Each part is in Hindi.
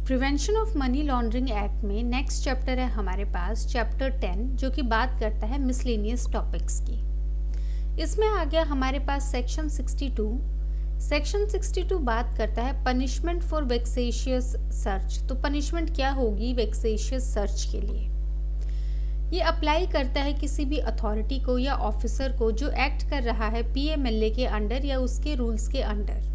Prevention of money laundering act में नेक्स्ट चैप्टर है हमारे पास चैप्टर 10 जो कि बात करता है मिसलेनियस टॉपिक्स की। इसमें आ गया हमारे पास सेक्शन 62। सेक्शन 62 बात करता है पनिशमेंट फॉर वेक्सेशियस सर्च। तो पनिशमेंट क्या होगी वेक्सेशियस सर्च के लिए? ये अप्लाई करता है किसी भी अथॉरिटी को या ऑफिसर को जो एक्ट कर रहा है पीएमएलए के अंडर या उसके रूल्स के अंडर।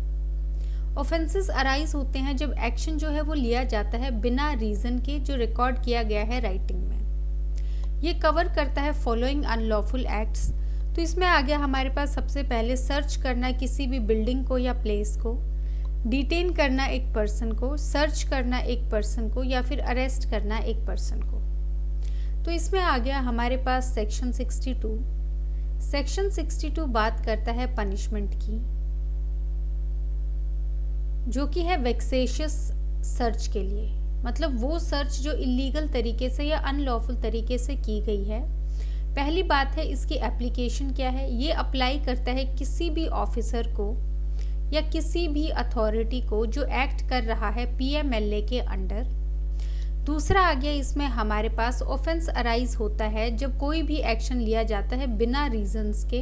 ऑफेंसेस अराइज होते हैं जब एक्शन जो है वो लिया जाता है बिना रीजन के, जो रिकॉर्ड किया गया है राइटिंग में। ये कवर करता है फॉलोइंग अनलॉफुल एक्ट्स। तो इसमें आ गया हमारे पास सबसे पहले सर्च करना किसी भी बिल्डिंग को या प्लेस को, डिटेन करना एक पर्सन को, सर्च करना एक पर्सन को या फिर अरेस्ट करना एक पर्सन को। तो इसमें आ गया हमारे पास सेक्शन 62। सेक्शन 62 बात करता है पनिशमेंट की, जो कि है वेक्सेशियस सर्च के लिए, मतलब वो सर्च जो इलीगल तरीके से या अनलॉफुल तरीके से की गई है। पहली बात है इसकी एप्लीकेशन क्या है। ये अप्लाई करता है किसी भी ऑफिसर को या किसी भी अथॉरिटी को जो एक्ट कर रहा है पीएमएलए के अंडर। दूसरा आ गया इसमें हमारे पास ऑफेंस अराइज होता है जब कोई भी एक्शन लिया जाता है बिना रीजंस के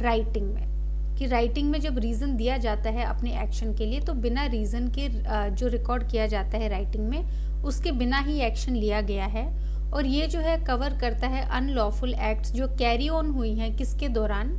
राइटिंग में, कि राइटिंग में जब रीज़न दिया जाता है अपने एक्शन के लिए तो बिना रीज़न के जो रिकॉर्ड किया जाता है राइटिंग में उसके बिना ही एक्शन लिया गया है। और ये जो है कवर करता है अनलॉफुल एक्ट्स जो कैरी ऑन हुई हैं किसके दौरान,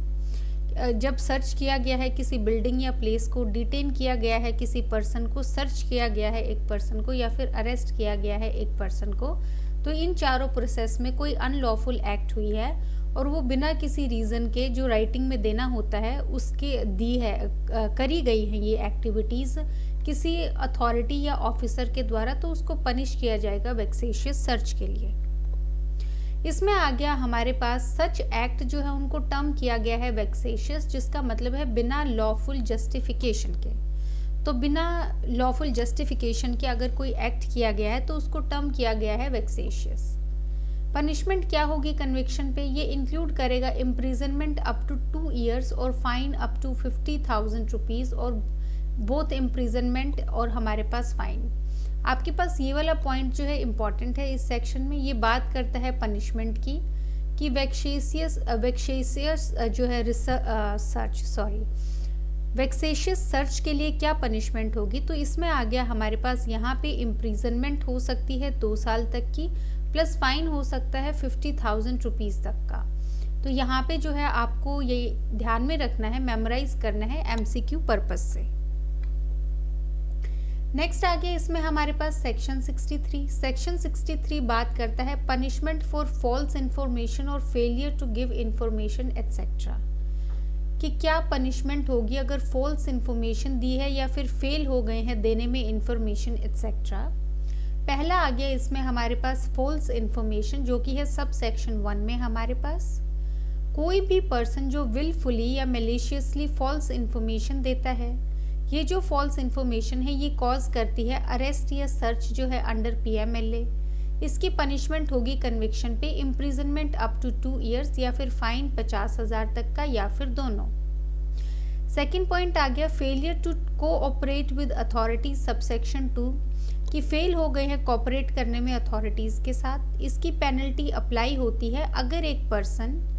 जब सर्च किया गया है किसी बिल्डिंग या प्लेस को, डिटेन किया गया है किसी पर्सन को, सर्च किया गया है एक पर्सन को या फिर अरेस्ट किया गया है एक पर्सन को। तो इन चारों प्रोसेस में कोई अनलॉफुल एक्ट हुई है और वो बिना किसी रीज़न के जो राइटिंग में देना होता है उसके दी है, करी गई है ये एक्टिविटीज़ किसी अथॉरिटी या ऑफिसर के द्वारा, तो उसको पनिश किया जाएगा वेक्सेशियस सर्च के लिए। इसमें आ गया हमारे पास सच एक्ट जो है उनको टर्म किया गया है वेक्सेशियस, जिसका मतलब है बिना लॉफुल जस्टिफिकेशन के। तो बिना लॉफुल जस्टिफिकेशन के अगर कोई एक्ट किया गया है तो उसको टर्म किया गया है वेक्सेशियस। पनिशमेंट क्या होगी कन्विक्शन पे? ये इंक्लूड करेगा इम्प्रिजनमेंट अप टू 2 years और फाइन अप टू 50,000 रुपीज़, और बोथ इम्प्रिजनमेंट और हमारे पास फाइन। आपके पास ये वाला पॉइंट जो है इम्पॉर्टेंट है इस सेक्शन में। ये बात करता है पनिशमेंट की कि वेक्सेशियस जो है वेक्सेशियस सर्च के लिए क्या पनिशमेंट होगी। तो इसमें आ गया हमारे पास यहाँ पे इम्प्रिजनमेंट हो सकती है 2 साल तक की, प्लस फाइन हो सकता है 50,000 रुपीज़ तक का। तो यहाँ पे जो है आपको ये ध्यान में रखना है, मेमोराइज करना है एमसीक्यू पर्पस से। नेक्स्ट आ गया इसमें हमारे पास सेक्शन 63। सेक्शन 63 बात करता है पनिशमेंट फॉर फॉल्स इन्फॉर्मेशन और failure to give information etcetera, कि क्या पनिशमेंट होगी अगर फॉल्स इन्फॉर्मेशन दी है या फिर फेल हो गए हैं देने में इन्फॉर्मेशन एटसेट्रा। पहला आ गया इसमें हमारे पास फॉल्स इन्फॉर्मेशन, जो कि है सब सेक्शन 1 में हमारे पास। कोई भी पर्सन जो विलफुली या मैलिशियसली फॉल्स इन्फॉर्मेशन देता है, ये जो फॉल्स इन्फॉर्मेशन है ये कॉज करती है अरेस्ट या सर्च जो है अंडर पीएमएलए। इसकी पनिशमेंट होगी कन्विक्शन पे इम्प्रिजनमेंट अप टू 2 years या फिर फाइन 50,000 तक का या फिर दोनों। सेकेंड पॉइंट आ गया failure to cooperate with authority subsection 2, कि फेल हो गए हैं कोऑपरेट करने में अथॉरिटीज़ के साथ। इसकी पेनल्टी अप्लाई होती है अगर एक पर्सन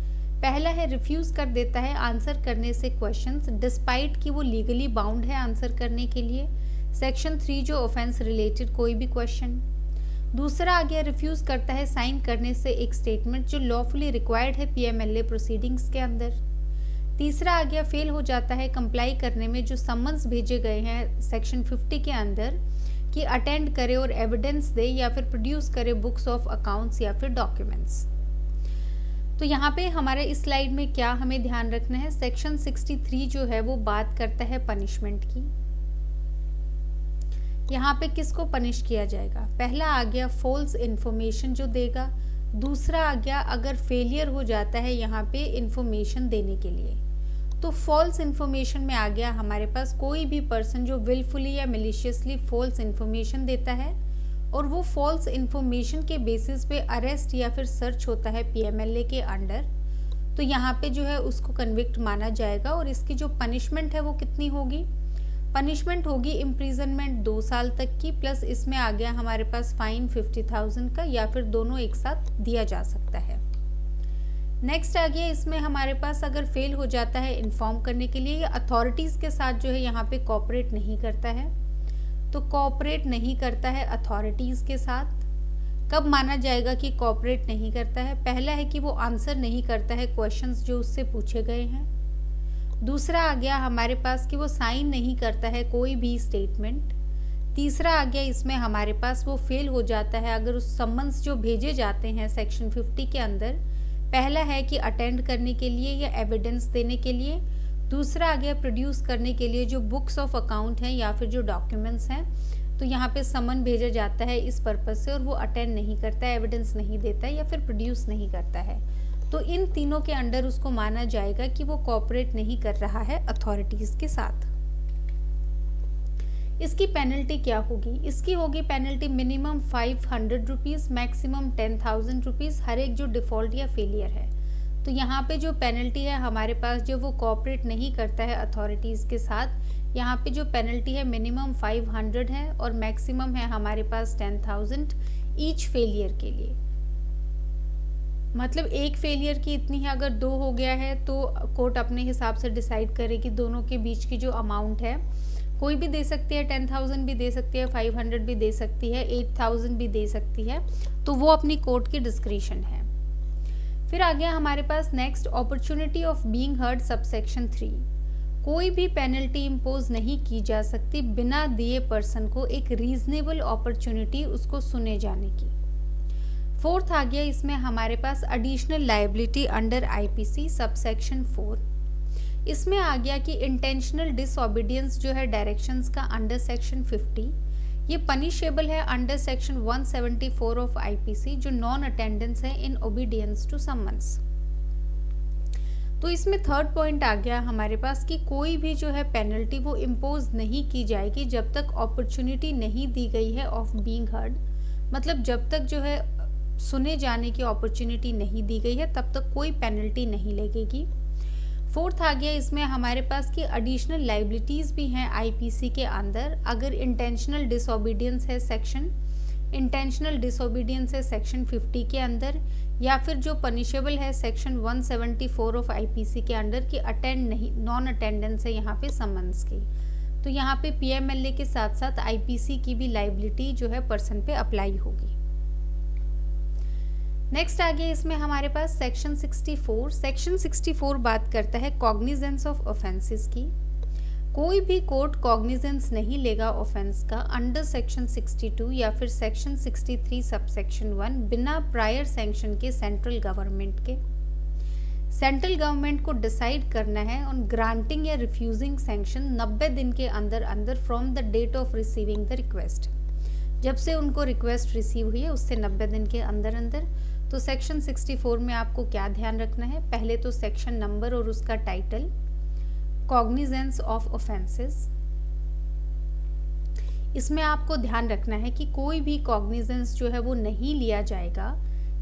पहला है रिफ्यूज़ कर देता है आंसर करने से क्वेश्चंस डिस्पाइट कि वो लीगली बाउंड है आंसर करने के लिए, सेक्शन 3 जो ऑफेंस रिलेटेड कोई भी क्वेश्चन। दूसरा आ गया रिफ्यूज़ करता है साइन करने से एक स्टेटमेंट जो लॉफुली रिक्वायर्ड है पीएमएलए प्रोसीडिंग्स के अंदर। तीसरा आ गया फेल हो जाता है कंप्लाई करने में जो समन्स भेजे गए हैं सेक्शन 50 के अंदर, कि अटेंड करे और एविडेंस दे या फिर प्रोड्यूस करे बुक्स ऑफ अकाउंट्स या फिर डॉक्यूमेंट्स। तो यहाँ पे हमारे इस स्लाइड में क्या हमें ध्यान रखना है, सेक्शन 63 जो है वो बात करता है पनिशमेंट की। यहाँ पे किसको पनिश किया जाएगा? पहला आ गया फॉल्स इन्फॉर्मेशन जो देगा। दूसरा आ गया अगर फेलियर हो जाता है यहाँ पे इन्फॉर्मेशन देने के लिए। तो फॉल्स इन्फॉर्मेशन में आ गया हमारे पास कोई भी पर्सन जो विलफुली या मैलिशियसली फॉल्स इन्फॉर्मेशन देता है और वो फॉल्स इन्फॉर्मेशन के बेसिस पे अरेस्ट या फिर सर्च होता है पीएमएलए के अंडर, तो यहाँ पे जो है उसको कन्विक्ट माना जाएगा। और इसकी जो पनिशमेंट है वो कितनी होगी? पनिशमेंट होगी इम्प्रिजनमेंट 2 साल तक की, प्लस इसमें आ गया हमारे पास फाइन 50,000 का, या फिर दोनों एक साथ दिया जा सकता है। नेक्स्ट आ गया इसमें हमारे पास अगर फेल हो जाता है इन्फॉर्म करने के लिए, या अथॉरिटीज़ के साथ जो है यहाँ पे कोऑपरेट नहीं करता है, तो कोऑपरेट नहीं करता है अथॉरिटीज़ के साथ। कब माना जाएगा कि कोऑपरेट नहीं करता है? पहला है कि वो आंसर नहीं करता है क्वेश्चंस जो उससे पूछे गए हैं। दूसरा आ गया हमारे पास कि वो साइन नहीं करता है कोई भी स्टेटमेंट। तीसरा आ गया इसमें हमारे पास वो फेल हो जाता है अगर उस सम्मन्स जो भेजे जाते हैं सेक्शन 50 के अंदर, पहला है कि अटेंड करने के लिए या एविडेंस देने के लिए, दूसरा आ गया प्रोड्यूस करने के लिए जो बुक्स ऑफ अकाउंट हैं या फिर जो डॉक्यूमेंट्स हैं, तो यहाँ पे समन भेजा जाता है इस पर्पज़ से और वो अटेंड नहीं करता है, एविडेंस नहीं देता है या फिर प्रोड्यूस नहीं करता है, तो इन तीनों के अंडर उसको माना जाएगा कि वो कोऑपरेट नहीं कर रहा है अथॉरिटीज़ के साथ। इसकी पेनल्टी क्या होगी? इसकी होगी penalty minimum 500 rupees, maximum 10,000 rupees, हर एक जो डिफ़ॉल्ट या फेलियर है। तो यहाँ पे जो पेनल्टी है हमारे पास, जो वो कोऑपरेट नहीं करता है अथॉरिटीज़ के साथ, यहाँ पे जो पेनल्टी है मिनिमम 500 है और मैक्सिमम है हमारे पास 10,000 ईच फेलियर के लिए। मतलब एक फेलियर की इतनी है, अगर 2 हो गया है तो कोर्ट अपने हिसाब से डिसाइड करे कि दोनों के बीच की जो अमाउंट है, कोई भी दे सकती है, 10,000 भी दे सकती है, 500 भी दे सकती है, 8,000 भी दे सकती है, तो वो अपनी कोर्ट की डिस्क्रिशन है। फिर आ गया हमारे पास next, opportunity of being heard subsection 3। कोई भी पेनल्टी इम्पोज नहीं की जा सकती बिना दिए पर्सन को एक रीजनेबल अपॉर्चुनिटी उसको सुने जाने की। फोर्थ आ गया इसमें हमारे पास additional liability under IPC subsection 4। इसमें आ गया कि इंटेंशनल डिसओबीडियंस जो है डायरेक्शंस का अंडर सेक्शन 50, ये पनिशेबल है अंडर सेक्शन 174 ऑफ आईपीसी, जो नॉन अटेंडेंस है इन ओबीडियंस टू समन्स। तो इसमें थर्ड पॉइंट आ गया हमारे पास कि कोई भी जो है पेनल्टी वो इम्पोज नहीं की जाएगी जब तक अपॉर्चुनिटी नहीं दी गई है ऑफ बीइंग हर्ड, मतलब जब तक जो है सुने जाने की अपॉर्चुनिटी नहीं दी गई है तब तक कोई पेनल्टी नहीं लगेगी। फोर्थ आ गया इसमें हमारे पास कि एडिशनल लाइबिलिटीज़ भी हैं आईपीसी के अंदर, अगर इंटेंशनल डिसओबीडियंस है सेक्शन 50 के अंदर, या फिर जो पनिशेबल है सेक्शन 174 ऑफ आईपीसी के अंडर की अटेंड नहीं, नॉन अटेंडेंस है यहाँ पे समन्स की, तो यहाँ पे पीएमएलए के साथ साथ आईपीसी की भी लाइबिलिटी जो है पर्सन पे अप्लाई होगी। नेक्स्ट आ गया इसमें हमारे पास सेक्शन 64। सेक्शन 64 बात करता है कॉग्निजेंस ऑफ ऑफेंसेस की। कोई भी कोर्ट कॉग्निजेंस नहीं लेगा ऑफेंस का अंडर सेक्शन 62 या फिर सेक्शन 63 सबसेक्शन 1 बिना प्रायर सैंक्शन के सेंट्रल गवर्नमेंट के। सेंट्रल गवर्नमेंट को डिसाइड करना है ऑन ग्रांटिंग या रिफ्यूजिंग सैंक्शन 90 दिन के अंदर अंदर from the date of receiving the request. जब से उनको रिक्वेस्ट रिसीव हुई है उससे 90 दिन के अंदर अंदर। तो सेक्शन 64 में आपको क्या ध्यान रखना है? पहले तो सेक्शन नंबर और उसका टाइटल, कॉग्निजेंस ऑफ ऑफेंसेस, इसमें आपको ध्यान रखना है कि कोई भी कॉग्निजेंस जो है वो नहीं लिया जाएगा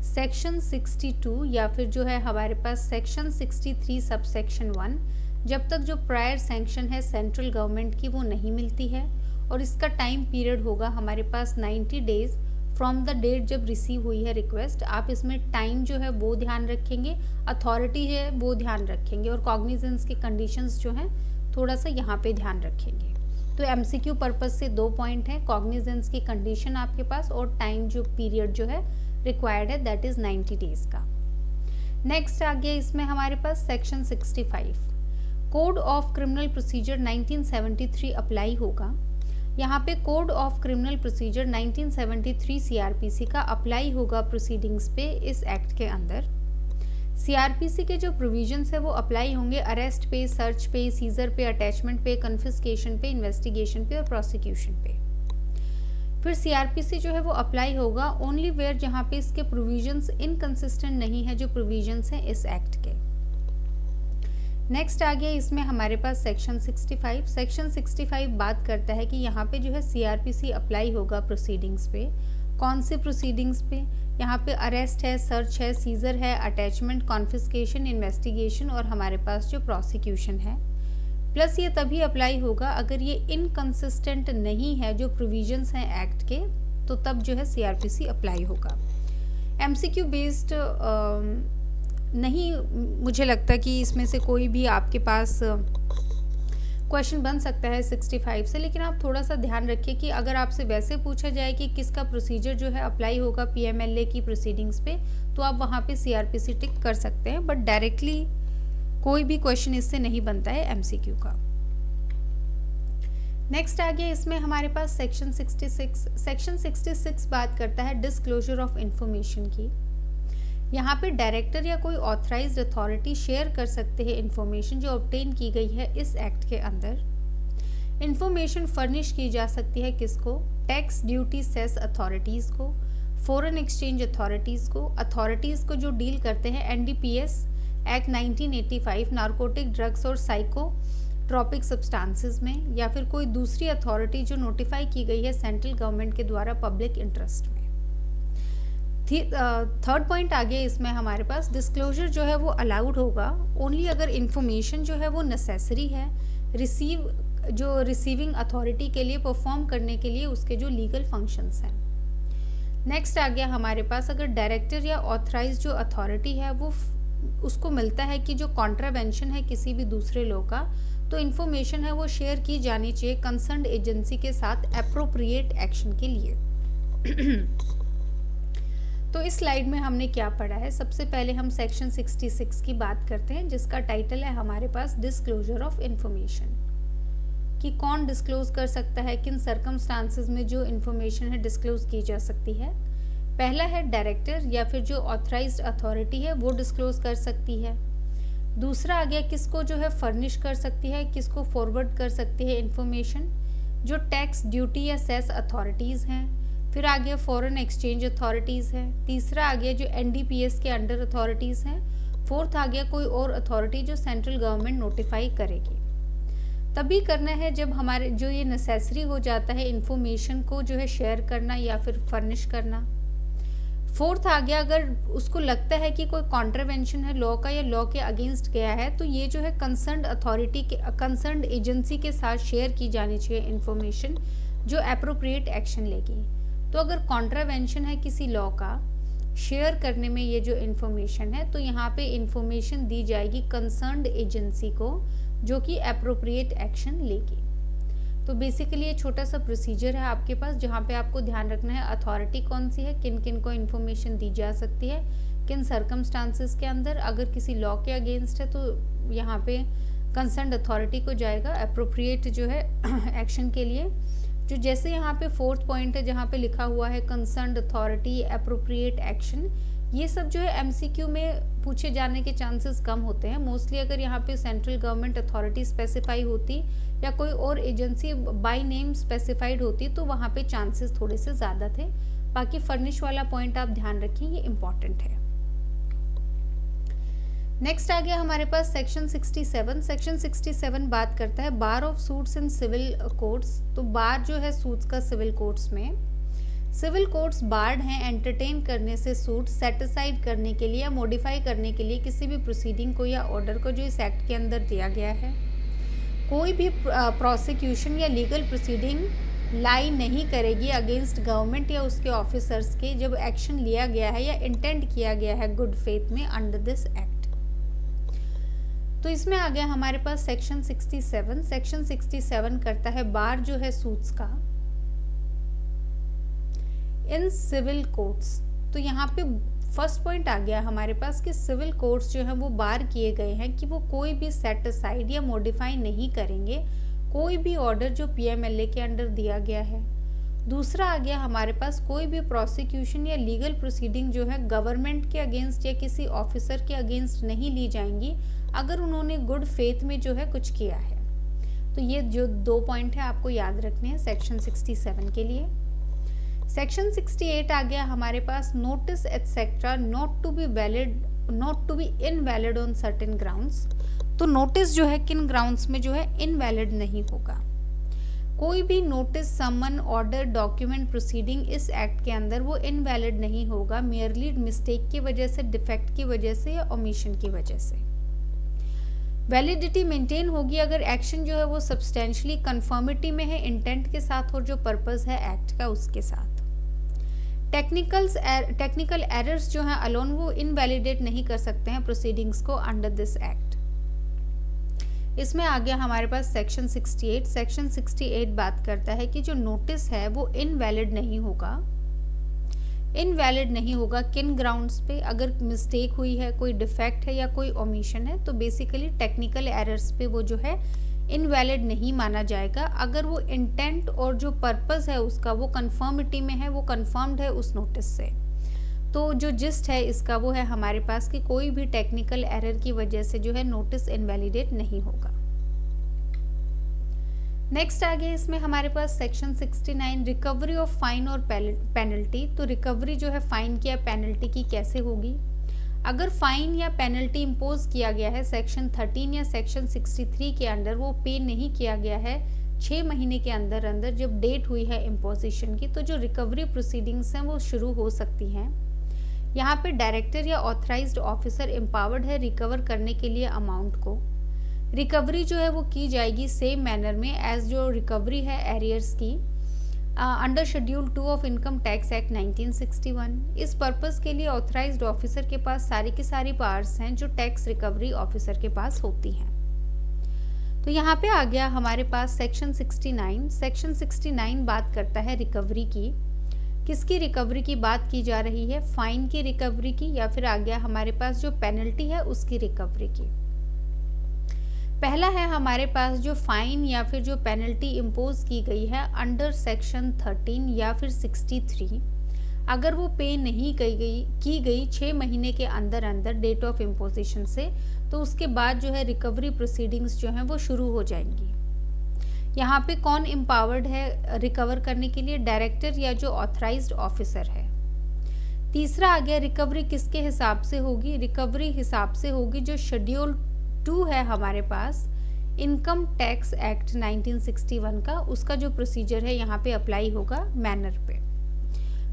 सेक्शन 62 या फिर जो है हमारे पास सेक्शन 63 सबसेक्शन 1 जब तक जो प्रायर सैंक्शन है सेंट्रल गवर्नमेंट की वो नहीं मिलती है, और इसका टाइम पीरियड होगा हमारे पास 90 डेज फ्रॉम द डेट जब रिसीव हुई है रिक्वेस्ट। आप इसमें टाइम जो है वो ध्यान रखेंगे, अथॉरिटी है वो ध्यान रखेंगे, और कॉग्निजेंस की कंडीशंस जो हैं थोड़ा सा यहाँ पे ध्यान रखेंगे। तो एमसीक्यू पर्पस से 2 पॉइंट हैं, कॉग्निजेंस की कंडीशन आपके पास और टाइम जो पीरियड जो है रिक्वायर्ड है दैट इज 90 डेज का। नेक्स्ट आ गया इसमें हमारे पास section 65, code of criminal procedure 1973 apply होगा। यहाँ पे code of criminal procedure 1973 CrPC का अप्लाई होगा प्रोसीडिंग्स पे इस एक्ट के अंदर। सीआरपीसी के जो प्रोविजंस है वो अप्लाई होंगे अरेस्ट पे, सर्च पे, सीजर पे, अटैचमेंट पे, कन्फिस्केशन पे, इन्वेस्टिगेशन पे और प्रोसिक्यूशन पे। फिर सीआरपीसी जो है वो अप्लाई होगा ओनली वेयर जहाँ पे इसके प्रोविजंस इनकंसिस्टेंट नहीं है जो प्रोविजंस हैं इस एक्ट के। नेक्स्ट आ गया इसमें हमारे पास सेक्शन 65। सेक्शन 65 बात करता है कि यहाँ पे जो है सीआरपीसी अप्लाई होगा प्रोसीडिंग्स पे। कौन से प्रोसीडिंग्स पे? यहाँ पे अरेस्ट है, सर्च है, सीजर है, अटैचमेंट, कॉन्फिस्केशन, इन्वेस्टिगेशन और हमारे पास जो प्रोसिक्यूशन है। प्लस ये तभी अप्लाई होगा अगर ये इनकंसिस्टेंट नहीं है जो प्रोविजंस हैं एक्ट के, तो तब जो है सीआरपीसी अप्लाई होगा। एमसीक्यू बेस्ड नहीं मुझे लगता कि इसमें से कोई भी आपके पास क्वेश्चन बन सकता है 65 से, लेकिन आप थोड़ा सा ध्यान रखिए कि अगर आपसे वैसे पूछा जाए कि किसका प्रोसीजर जो है अप्लाई होगा पीएमएलए की प्रोसीडिंग्स पे, तो आप वहाँ पे सीआरपीसी टिक कर सकते हैं, बट डायरेक्टली कोई भी क्वेश्चन इससे नहीं बनता है एमसीक्यू का। नेक्स्ट आ गया इसमें हमारे पास सेक्शन 66। सेक्शन 66 बात करता है डिस्क्लोजर ऑफ इंफॉर्मेशन की। यहाँ पे डायरेक्टर या कोई ऑथराइज्ड अथॉरिटी शेयर कर सकते हैं इंफॉर्मेशन जो ऑब्टेन की गई है इस एक्ट के अंदर। इंफॉर्मेशन फर्निश की जा सकती है किसको? टैक्स ड्यूटी सेस अथॉरिटीज़ को, फॉरेन एक्सचेंज अथॉरिटीज़ को जो डील करते हैं एनडीपीएस एक्ट 1985 नारकोटिक ड्रग्स और साइकोट्रॉपिक सब्सटेंसेस में, या फिर कोई दूसरी अथॉरिटी जो नोटिफाई की गई है सेंट्रल गवर्नमेंट के द्वारा पब्लिक इंटरेस्ट में। थर्ड पॉइंट आ गया इसमें हमारे पास, डिस्क्लोजर जो है वो अलाउड होगा ओनली अगर इंफॉर्मेशन जो है वो नेसेसरी है रिसीविंग अथॉरिटी के लिए परफॉर्म करने के लिए उसके जो लीगल फंक्शंस हैं। नेक्स्ट आ गया हमारे पास, अगर डायरेक्टर या ऑथराइज जो अथॉरिटी है वो उसको मिलता है कि जो कॉन्ट्रावेंशन है किसी भी दूसरे लॉ का, तो इन्फॉर्मेशन है वो शेयर की जानी चाहिए कंसर्न्ड एजेंसी के साथ एप्रोप्रिएट एक्शन के लिए। तो इस स्लाइड में हमने क्या पढ़ा है? सबसे पहले हम सेक्शन 66 की बात करते हैं जिसका टाइटल है हमारे पास डिस्क्लोजर ऑफ इंफॉर्मेशन, कि कौन डिस्क्लोज कर सकता है, किन सर्कमस्टांसेस में जो इन्फॉर्मेशन है डिस्क्लोज की जा सकती है। पहला है डायरेक्टर या फिर जो ऑथराइज्ड अथॉरिटी है वो डिस्क्लोज कर सकती है। दूसरा आ गया किसको जो है फर्निश कर सकती है, किसको फॉरवर्ड कर सकती है इन्फॉर्मेशन, जो टैक्स ड्यूटी या सेस अथॉरिटीज़ हैं। फिर आ गया फॉरेन एक्सचेंज अथॉरिटीज़ है। तीसरा आ गया जो एनडीपीएस के अंडर अथॉरिटीज़ हैं। फोर्थ आ गया कोई और अथॉरिटी जो सेंट्रल गवर्नमेंट नोटिफाई करेगी। तभी करना है जब हमारे जो ये नेसेसरी हो जाता है इन्फॉर्मेशन को जो है शेयर करना या फिर फर्निश करना। फोर्थ आ गया अगर उसको लगता है कि कोई कॉन्ट्रावेंशन है लॉ का या लॉ के अगेंस्ट गया है, तो ये जो है कंसर्न्ड अथॉरिटी के कंसर्न्ड एजेंसी के साथ शेयर की जानी चाहिए इन्फॉर्मेशन जो एप्रोप्रिएट एक्शन लेगी। तो अगर कॉन्ट्रावेंशन है किसी लॉ का शेयर करने में ये जो इन्फॉर्मेशन है, तो यहाँ पे इन्फॉर्मेशन दी जाएगी कंसर्न्ड एजेंसी को जो कि एप्रोप्रिएट एक्शन लेगी। तो बेसिकली ये छोटा सा प्रोसीजर है आपके पास जहाँ पे आपको ध्यान रखना है अथॉरिटी कौन सी है, किन किन को इन्फॉर्मेशन दी जा सकती है, किन सर्कमस्टांसेस के अंदर। अगर किसी लॉ के अगेंस्ट है तो यहाँ पे कंसर्न्ड अथॉरिटी को जाएगा एप्रोप्रिएट जो है एक्शन के लिए। जो जैसे यहाँ पे फोर्थ पॉइंट है जहाँ पे लिखा हुआ है कंसर्न्ड अथॉरिटी एप्रोप्रिएट एक्शन, ये सब जो है एमसीक्यू में पूछे जाने के चांसेस कम होते हैं। मोस्टली अगर यहाँ पे सेंट्रल गवर्नमेंट अथॉरिटी स्पेसिफाई होती या कोई और एजेंसी बाय नेम स्पेसिफाइड होती तो वहाँ पे चांसेस थोड़े से ज़्यादा थे। बाकी फर्निश वाला पॉइंट आप ध्यान रखें, ये इम्पॉर्टेंट है। नेक्स्ट आ गया हमारे पास सेक्शन 67। सेक्शन 67 बात करता है bar of suits in civil courts. तो बार जो है सूट्स का सिविल कोर्ट्स में, सिविल कोर्ट्स बार्ड हैं एंटरटेन करने से सूट सेटिसाइड करने के लिए या मॉडिफाई करने के लिए किसी भी प्रोसीडिंग को या ऑर्डर को जो इस एक्ट के अंदर दिया गया है। कोई भी प्रोसिक्यूशन या लीगल प्रोसीडिंग लाई नहीं करेगी अगेंस्ट गवर्नमेंट या उसके ऑफिसर्स के जब एक्शन लिया गया है या इंटेंड किया गया है गुड फेथ में अंडर दिस एक्ट। तो इसमें आ गया हमारे पास सेक्शन 67। सेक्शन 67 करता है बार जो है सूट्स का इन सिविल कोर्ट्स। तो यहाँ पे फर्स्ट पॉइंट आ गया हमारे पास कि सिविल कोर्ट्स जो है वो बार किए गए हैं कि वो कोई भी सेट असाइड या मॉडिफाई नहीं करेंगे कोई भी ऑर्डर जो पीएमएलए के अंडर दिया गया है। दूसरा आ गया हमारे पास कोई भी प्रोसिक्यूशन या लीगल प्रोसीडिंग जो है गवर्नमेंट के अगेंस्ट या किसी ऑफिसर के अगेंस्ट नहीं ली जाएंगी अगर उन्होंने गुड फेथ में जो है कुछ किया है। तो ये जो दो पॉइंट है आपको याद रखने हैं सेक्शन 67 के लिए। सेक्शन 68 आ गया हमारे पास notice etcetera not to be invalid on certain grounds. तो नोटिस जो है किन ग्राउंड्स में जो है इनवैलिड नहीं होगा। कोई भी नोटिस, समन, ऑर्डर, डॉक्यूमेंट, प्रोसीडिंग इस एक्ट के अंदर वो इनवैलिड नहीं होगा मेयरली मिस्टेक की वजह से, डिफेक्ट की वजह से या ओमिशन की वजह से। वैलिडिटी मेंटेन होगी अगर एक्शन जो है वो सब्सटेंशियली कन्फर्मिटी में है इंटेंट के साथ और जो पर्पस है एक्ट का उसके साथ। टेक्निकल एरर्स जो हैं अलोन वो इनवैलिडेट नहीं कर सकते हैं प्रोसीडिंग्स को अंडर दिस एक्ट। इसमें आ गया हमारे पास सेक्शन 68। सेक्शन 68 बात करता है कि जो नोटिस है वो इनवैलिड नहीं होगा। इनवैलिड नहीं होगा किन ग्राउंड्स पे? अगर मिस्टेक हुई है, कोई डिफेक्ट है या कोई ओमिशन है, तो बेसिकली टेक्निकल एरर्स पे वो जो है इनवैलिड नहीं माना जाएगा अगर वो इंटेंट और जो पर्पस है उसका वो कंफर्मिटी में है, वो कंफर्म्ड है उस नोटिस से। तो जो जिस्ट है इसका वो है हमारे पास कि कोई भी टेक्निकल एरर की वजह से जो है नोटिस इनवैलिडेट नहीं होगा। नेक्स्ट आ गया इसमें हमारे पास सेक्शन 69 रिकवरी ऑफ फाइन और पेनल्टी। तो रिकवरी जो है फाइन की या पेनल्टी की कैसे होगी? अगर फाइन या पेनल्टी इम्पोज किया गया है सेक्शन 13 या सेक्शन 63 के अंडर, वो पे नहीं किया गया है 6 महीने के अंदर अंदर जब डेट हुई है इम्पोजिशन की, तो जो रिकवरी प्रोसीडिंग्स हैं वो शुरू हो सकती हैं। यहाँ पे डायरेक्टर या ऑथराइज्ड ऑफिसर एम्पावर्ड है रिकवर करने के लिए अमाउंट को। रिकवरी जो है वो की जाएगी सेम मैनर में एज जो रिकवरी है एरियर्स की under schedule 2 of income tax act 1961। इस पर्पस के लिए ऑथराइज्ड ऑफिसर के पास सारी की सारी पावर्स हैं जो टैक्स रिकवरी ऑफिसर के पास होती हैं। तो यहाँ पे आ गया हमारे पास सेक्शन 69। सेक्शन 69 बात करता है रिकवरी की। किसकी रिकवरी की बात की जा रही है? फाइन की रिकवरी की, या फिर आ गया हमारे पास जो पेनल्टी है उसकी रिकवरी की। पहला है हमारे पास जो फाइन या फिर जो पेनल्टी इम्पोज की गई है अंडर सेक्शन 13 या फिर 63, अगर वो पे नहीं की गई 6 महीने के अंदर अंदर डेट ऑफ इम्पोजिशन से, तो उसके बाद जो है रिकवरी प्रोसीडिंग्स जो हैं वो शुरू हो जाएंगी। यहाँ पे कौन एम्पावर्ड है रिकवर करने के लिए? डायरेक्टर या जो ऑथराइज्ड ऑफिसर है। तीसरा आ गया रिकवरी किसके हिसाब से होगी? रिकवरी हिसाब से होगी जो शेड्यूल 2 है हमारे पास इनकम टैक्स एक्ट 1961 का, उसका जो प्रोसीजर है यहाँ पे अप्लाई होगा मैनर पे।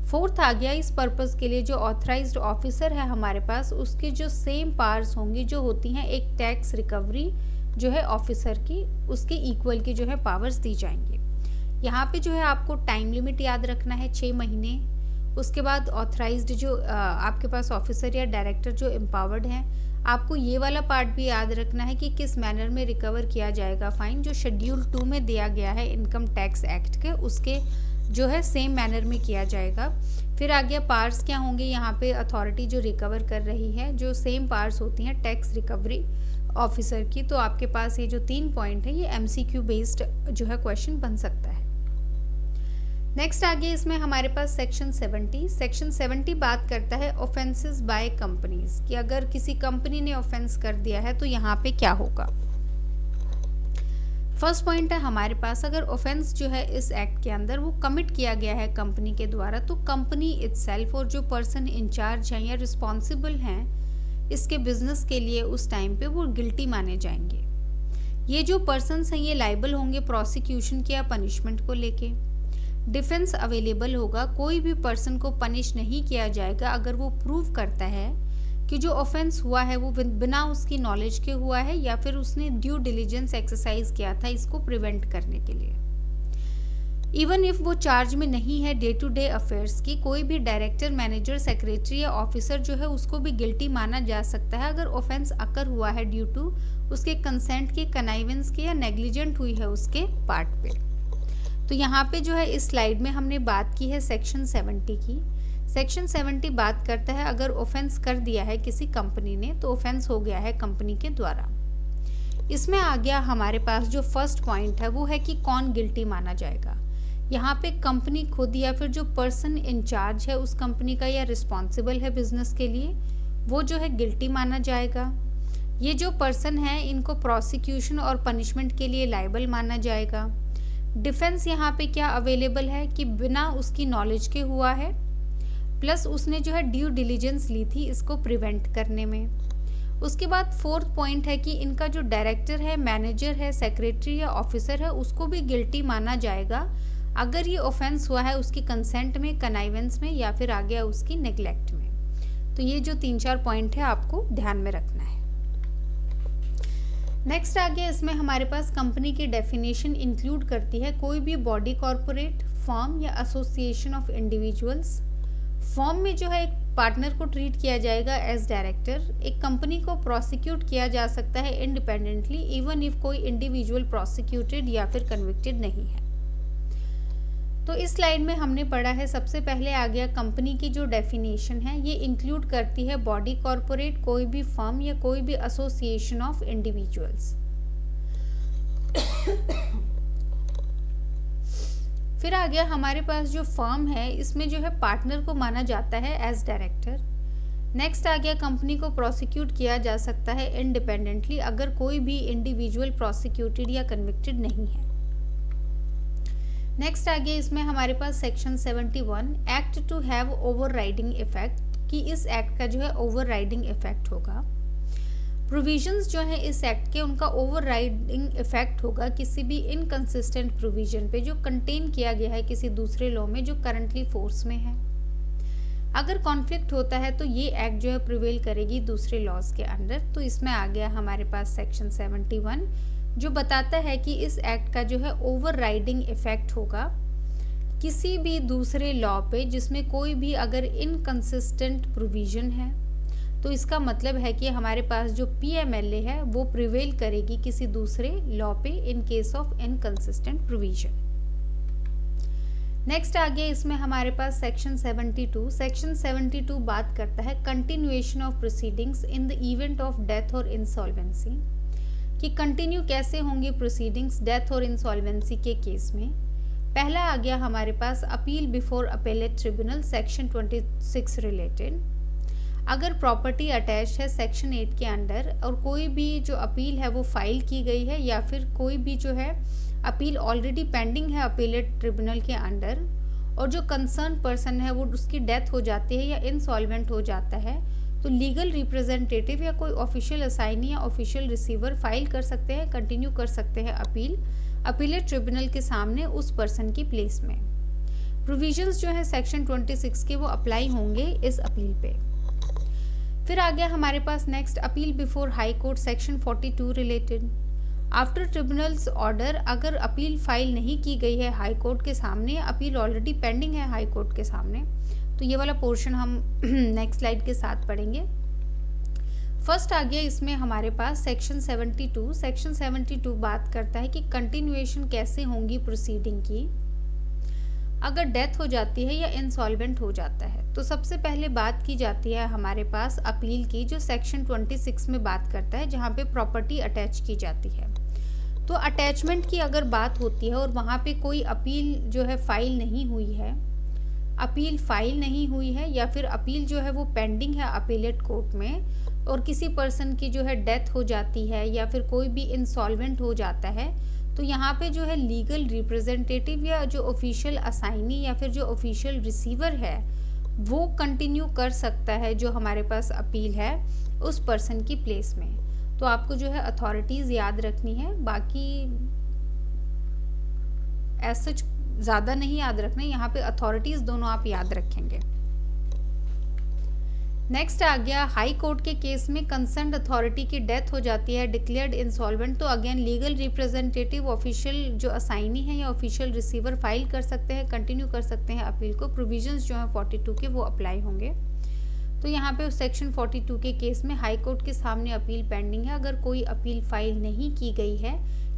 फोर्थ आ गया इस पर्पस के लिए जो ऑथराइज्ड ऑफिसर है हमारे पास, उसकी जो सेम पावर्स होंगी जो होती हैं एक टैक्स रिकवरी जो है ऑफिसर की, उसके इक्वल की जो है पावर्स दी जाएंगी। यहाँ पे जो है आपको टाइम लिमिट याद रखना है 6 महीने। उसके बाद ऑथराइज्ड जो आपके पास ऑफिसर या डायरेक्टर जो एम्पावर्ड हैं, आपको ये वाला पार्ट भी याद रखना है कि किस मैनर में रिकवर किया जाएगा फाइन, जो शेड्यूल 2 में दिया गया है इनकम टैक्स एक्ट के, उसके जो है सेम मैनर में किया जाएगा। फिर आ गया पार्ट्स क्या होंगे यहाँ पे, अथॉरिटी जो रिकवर कर रही है जो सेम पार्ट्स होती हैं टैक्स रिकवरी ऑफिसर की। तो आपके पास ये जो 3 पॉइंट है ये MCQ बेस्ड जो है क्वेश्चन बन सकता है। नेक्स्ट आगे इसमें हमारे पास सेक्शन 70। सेक्शन 70 बात करता है ऑफेंसेस बाय कंपनीज, कि अगर किसी कंपनी ने ऑफेंस कर दिया है तो यहाँ पे क्या होगा। फर्स्ट पॉइंट है हमारे पास, अगर ऑफेंस जो है इस एक्ट के अंदर वो कमिट किया गया है कंपनी के द्वारा, तो कंपनी इटसेल्फ और जो पर्सन इंचार्ज हैं या रिस्पॉन्सिबल हैं इसके बिजनेस के लिए उस टाइम पे वो गिल्टी माने जाएंगे। ये जो पर्सन्स हैं ये लाइबल होंगे प्रोसिक्यूशन के या पनिशमेंट को लेके। डिफेंस अवेलेबल होगा, कोई भी पर्सन को पनिश नहीं किया जाएगा अगर वो प्रूव करता है कि जो ऑफेंस हुआ है वो बिना उसकी नॉलेज के हुआ है या फिर उसने ड्यू डिलिजेंस एक्सरसाइज किया था इसको प्रिवेंट करने के लिए। इवन इफ वो चार्ज में नहीं है डे टू डे अफेयर्स की, कोई भी डायरेक्टर, मैनेजर, सेक्रेटरी या ऑफिसर जो है उसको भी गिल्टी माना जा सकता है अगर ऑफेंस अकर हुआ है ड्यू टू उसके कंसेंट के, कनाइवेंस के या नेग्लिजेंट हुई है उसके पार्ट पे। तो यहाँ पे जो है इस स्लाइड में हमने बात की है सेक्शन 70 की। सेक्शन 70 बात करता है अगर ऑफेंस कर दिया है किसी कंपनी ने तो ऑफेंस हो गया है कंपनी के द्वारा। इसमें आ गया हमारे पास जो फर्स्ट पॉइंट है वो है कि कौन गिल्टी माना जाएगा। यहाँ पे कंपनी खुद या फिर जो पर्सन इंचार्ज है उस कंपनी का या रिस्पॉन्सिबल है बिजनेस के लिए, वो जो है गिल्टी माना जाएगा। ये जो पर्सन है इनको प्रोसिक्यूशन और पनिशमेंट के लिए लायबल माना जाएगा। डिफेंस यहाँ पे क्या अवेलेबल है कि बिना उसकी नॉलेज के हुआ है, प्लस उसने जो है ड्यू डिलिजेंस ली थी इसको प्रिवेंट करने में। उसके बाद फोर्थ पॉइंट है कि इनका जो डायरेक्टर है, मैनेजर है, सेक्रेटरी या ऑफिसर है उसको भी गिल्टी माना जाएगा अगर ये ऑफेंस हुआ है उसकी कंसेंट में, कनाइवेंस में या फिर आ गया उसकी नेग्लेक्ट में। तो ये जो 3-4 पॉइंट है आपको ध्यान में रखना है। नेक्स्ट आ गया, इसमें हमारे पास कंपनी की डेफिनेशन इंक्लूड करती है कोई भी बॉडी, कॉरपोरेट, फर्म या एसोसिएशन ऑफ इंडिविजुअल्स। फर्म में जो है एक पार्टनर को ट्रीट किया जाएगा एज डायरेक्टर। एक कंपनी को प्रोसिक्यूट किया जा सकता है इंडिपेंडेंटली इवन इफ कोई इंडिविजुअल प्रोसिक्यूटेड या फिर कन्विक्टेड नहीं है। तो इस स्लाइड में हमने पढ़ा है, सबसे पहले आ गया कंपनी की जो डेफिनेशन है, ये इंक्लूड करती है बॉडी, कॉरपोरेट, कोई भी फर्म या कोई भी एसोसिएशन ऑफ इंडिविजुअल्स। फिर आ गया हमारे पास जो फर्म है, इसमें जो है पार्टनर को माना जाता है एज डायरेक्टर। नेक्स्ट आ गया, कंपनी को प्रोसिक्यूट किया जा सकता है इंडिपेंडेंटली अगर कोई भी इंडिविजुअल प्रोसिक्यूटेड या कन्विक्टेड नहीं है। नेक्स्ट आ गया, इसमें हमारे पास section 71 act to have overriding effect, कि इस एक्ट का जो है ओवरराइडिंग इफेक्ट होगा। प्रोविजंस जो है इस एक्ट के, उनका ओवरराइडिंग इफेक्ट होगा किसी भी इनकंसिस्टेंट प्रोविजन पे जो कंटेन किया गया है किसी दूसरे लॉ में जो करंटली फोर्स में है। अगर कॉन्फ्लिक्ट होता है तो ये एक्ट जो है प्रिवेल करेगी दूसरे लॉज के अंडर। तो इसमें आ गया हमारे पास सेक्शन 71 जो बताता है कि इस एक्ट का जो है ओवरराइडिंग इफेक्ट होगा किसी भी दूसरे लॉ पे जिसमें कोई भी अगर इनकंसिस्टेंट प्रोविजन है। तो इसका मतलब है कि हमारे पास जो PMLA है वो प्रिवेल करेगी किसी दूसरे लॉ पे in case of inconsistent provision. Next आ गया, इसमें हमारे पास सेक्शन 72। सेक्शन 72 बात करता है continuation of proceedings in the event of death और इंसॉल्वेंसी, कि कंटिन्यू कैसे होंगी प्रोसीडिंग्स डेथ और इंसॉल्वेंसी के केस में। पहला आ गया हमारे पास appeal before appellate tribunal, section 26 related. अगर प्रॉपर्टी अटैच है सेक्शन 8 के अंडर और कोई भी जो अपील है वो फाइल की गई है या फिर कोई भी जो है अपील ऑलरेडी पेंडिंग है अपेलेट ट्रिब्यूनल के अंडर और जो कंसर्न पर्सन है वो उसकी डेथ हो जाती है या इंसॉल्वेंट हो जाता है, तो लीगल रिप्रेजेंटेटिव या कोई ऑफिशियल असाइनी या ऑफिशियल रिसीवर फाइल कर सकते हैं, कंटिन्यू कर सकते हैं अपील अपेलेट ट्रिब्यूनल के सामने उस पर्सन की प्लेस में। प्रोविजंस जो है सेक्शन 26 के वो अप्लाई होंगे इस अपील पे। फिर आ गया हमारे पास next appeal before high court, section 42 related. After tribunals order अगर अपील फाइल नहीं की गई है हाई कोर्ट के सामने, अपील ऑलरेडी पेंडिंग है हाई कोर्ट के सामने, तो ये वाला पोर्शन हम नेक्स्ट स्लाइड के साथ पढ़ेंगे। फर्स्ट आ गया इसमें हमारे पास सेक्शन 72। सेक्शन 72 बात करता है कि कंटिन्यूएशन कैसे होंगी प्रोसीडिंग की अगर डेथ हो जाती है या इंसॉल्वेंट हो जाता है। तो सबसे पहले बात की जाती है हमारे पास अपील की जो सेक्शन 26 में बात करता है जहाँ पे प्रॉपर्टी अटैच की जाती है। तो अटैचमेंट की अगर बात होती है और वहाँ पे कोई अपील जो है फाइल नहीं हुई है, अपील फाइल नहीं हुई है या फिर अपील जो है वो पेंडिंग है अपेलेट कोर्ट में और किसी पर्सन की जो है डेथ हो जाती है या फिर कोई भी इंसॉल्वेंट हो जाता है, तो यहाँ पे जो है लीगल रिप्रेजेंटेटिव या जो ऑफिशियल असाइनी या फिर जो ऑफिशियल रिसीवर है वो कंटिन्यू कर सकता है जो हमारे पास अपील है उस पर्सन की प्लेस में। तो आपको जो है अथॉरिटीज़ याद रखनी है, बाकी एज सच ज़्यादा नहीं याद रखना, यहाँ पे अथॉरिटीज़ दोनों आप याद रखेंगे। नेक्स्ट आ गया हाई कोर्ट के केस में कंसर्न्ड अथॉरिटी की डेथ हो जाती है डिक्लेयर्ड इंसॉल्वेंट, तो अगेन लीगल रिप्रेजेंटेटिव ऑफिशियल जो असाइनी है या ऑफिशियल रिसीवर फाइल कर सकते हैं, कंटिन्यू कर सकते हैं अपील को। प्रोविजंस जो हैं 42 के वो अप्लाई होंगे। तो यहाँ पे सेक्शन 42 के केस में हाई कोर्ट के सामने अपील पेंडिंग है, अगर कोई अपील फाइल नहीं की गई है